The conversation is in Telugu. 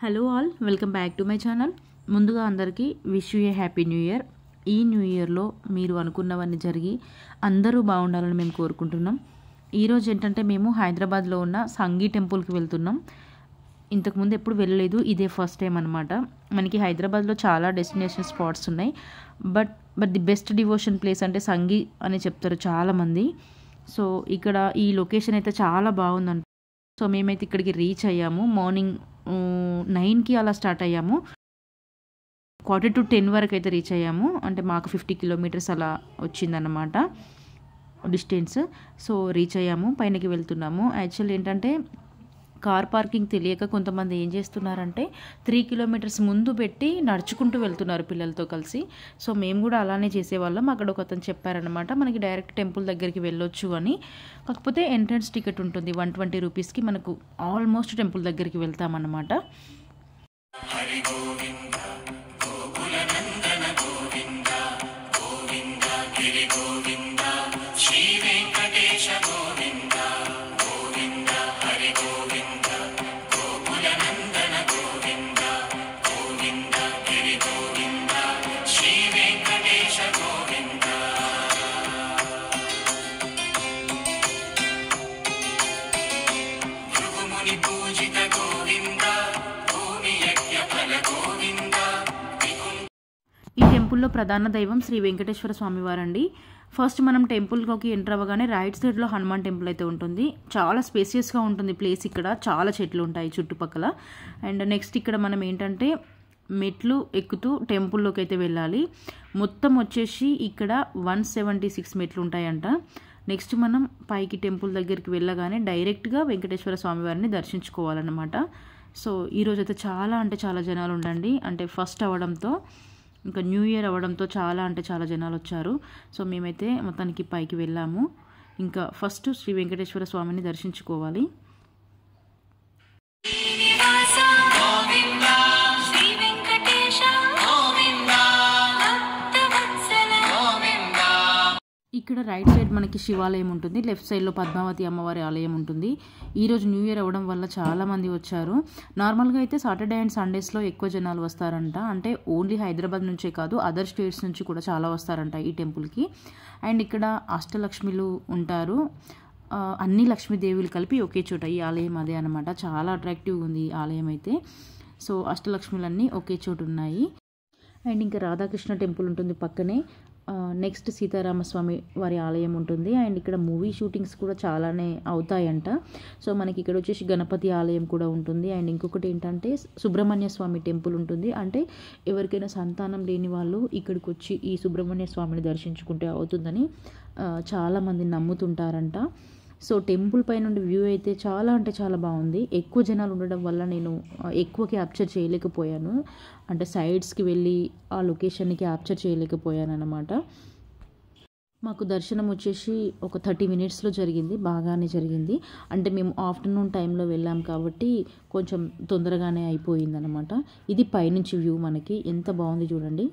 Hello all, welcome back to my channel. ముందుగా అందరికీ wish you A happy new year. ఈ న్యూ ఇయర్లో మీరు అనుకున్నవన్నీ జరిగి అందరూ బాగుండాలని మేము కోరుకుంటున్నాం. ఈరోజు ఏంటంటే మేము హైదరాబాద్లో ఉన్న సంగీ టెంపుల్కి వెళ్తున్నాం. ఇంతకుముందు ఎప్పుడు వెళ్ళలేదు, ఇదే ఫస్ట్ టైం అనమాట. మనకి హైదరాబాద్లో చాలా డెస్టినేషన్ స్పాట్స్ ఉన్నాయి, but the best devotion place అంటే సంగీ అని చెప్తారు చాలామంది. సో ఇక్కడ ఈ లొకేషన్ అయితే చాలా బాగుందంట. సో మేమైతే ఇక్కడికి రీచ్ అయ్యాము. మార్నింగ్ 9కి అలా స్టార్ట్ అయ్యాము. 9:45 వరకు అయితే రీచ్ అయ్యాము. అంటే మాకు 50 కిలోమీటర్స్ అలా వచ్చిందన్నమాట డిస్టెన్స్. సో రీచ్ అయ్యాము, పైనకి వెళ్తున్నాము. యాక్చువల్ ఏంటంటే కార్ పార్కింగ్ తెలియక కొంతమంది ఏం చేస్తున్నారంటే 3 కిలోమీటర్స్ ముందు పెట్టి నడుచుకుంటూ వెళ్తున్నారు పిల్లలతో కలిసి. సో మేము కూడా అలానే చేసేవాళ్ళం. అక్కడ ఒక అతను చెప్పారనమాట, మనకి డైరెక్ట్ టెంపుల్ దగ్గరికి వెళ్ళొచ్చు అని. కాకపోతే ఎంట్రన్స్ టికెట్ ఉంటుంది 120 రూపీస్కి. మనకు ఆల్మోస్ట్ టెంపుల్ దగ్గరికి వెళ్తామన్నమాట. ఈ టెంపుల్లో ప్రధాన దైవం శ్రీ వెంకటేశ్వర స్వామి వారండి. ఫస్ట్ మనం టెంపుల్లోకి ఎంటర్ అవ్వగానే రైట్ సైడ్లో హనుమాన్ టెంపుల్ అయితే ఉంటుంది. చాలా స్పేసియస్గా ఉంటుంది ప్లేస్. ఇక్కడ చాలా చెట్లు ఉంటాయి చుట్టుపక్కల. అండ్ నెక్స్ట్ ఇక్కడ మనం ఏంటంటే మెట్లు ఎక్కుతూ టెంపుల్లోకి అయితే వెళ్ళాలి. మొత్తం వచ్చేసి ఇక్కడ 176 మెట్లు ఉంటాయంట. నెక్స్ట్ మనం పైకి టెంపుల్ దగ్గరికి వెళ్ళగానే డైరెక్ట్గా వెంకటేశ్వర స్వామి వారిని దర్శించుకోవాలన్నమాట. సో ఈరోజు అయితే చాలా అంటే చాలా జనాలు ఉండండి. అంటే ఫస్ట్ అవ్వడంతో, ఇంకా న్యూ ఇయర్ అవ్వడంతో చాలా అంటే చాలా జనాలు వచ్చారు. సో మేమైతే మొత్తానికి పైకి వెళ్ళాము. ఇంకా ఫస్ట్ శ్రీ వెంకటేశ్వర స్వామిని దర్శించుకోవాలి. ఇక్కడ రైట్ సైడ్ మనకి శివాలయం ఉంటుంది, లెఫ్ట్ సైడ్లో పద్మావతి అమ్మవారి ఆలయం ఉంటుంది. ఈరోజు న్యూ ఇయర్ అవ్వడం వల్ల చాలామంది వచ్చారు. నార్మల్గా అయితే సాటర్డే అండ్ సండేస్లో ఎక్కువ జనాలు వస్తారంట. అంటే ఓన్లీ హైదరాబాద్ నుంచే కాదు, అదర్ స్టేట్స్ నుంచి కూడా చాలా వస్తారంట ఈ టెంపుల్కి. అండ్ ఇక్కడ అష్టలక్ష్మిలు ఉంటారు. అన్ని లక్ష్మీదేవులు కలిపి ఒకే చోట ఈ ఆలయం అదే అనమాట. చాలా అట్రాక్టివ్గా ఉంది ఈ ఆలయం అయితే. సో అష్టలక్ష్మిలన్నీ ఒకే చోటు ఉన్నాయి. అండ్ ఇంకా రాధాకృష్ణ టెంపుల్ ఉంటుంది పక్కనే. నెక్స్ట్ సీతారామస్వామి వారి ఆలయం ఉంటుంది. అండ్ ఇక్కడ మూవీ షూటింగ్స్ కూడా చాలానే అవుతాయంట. సో మనకి ఇక్కడ వచ్చేసి గణపతి ఆలయం కూడా ఉంటుంది. అండ్ ఇంకొకటి ఏంటంటే సుబ్రహ్మణ్య స్వామి టెంపుల్ ఉంటుంది. అంటే ఎవరికైనా సంతానం లేని వాళ్ళు ఇక్కడికి వచ్చి ఈ సుబ్రహ్మణ్య స్వామిని దర్శించుకుంటే అవుతుందని చాలామంది నమ్ముతుంటారంట. సో టెంపుల్ పై నుండి వ్యూ అయితే చాలా అంటే చాలా బాగుంది. ఎక్కువ జనాలు ఉండడం వల్ల నేను ఎక్కువ క్యాప్చర్ చేయలేకపోయాను. అంటే సైడ్స్కి వెళ్ళి ఆ లొకేషన్ని క్యాప్చర్ చేయలేకపోయాను అన్నమాట. మాకు దర్శనం వచ్చేసి ఒక 30 మినిట్స్లో జరిగింది, బాగానే జరిగింది. అంటే మేము ఆఫ్టర్నూన్ టైంలో వెళ్ళాం కాబట్టి కొంచెం తొందరగానే అయిపోయింది అనమాట. ఇది పైనుంచి వ్యూ మనకి ఎంత బాగుంది చూడండి.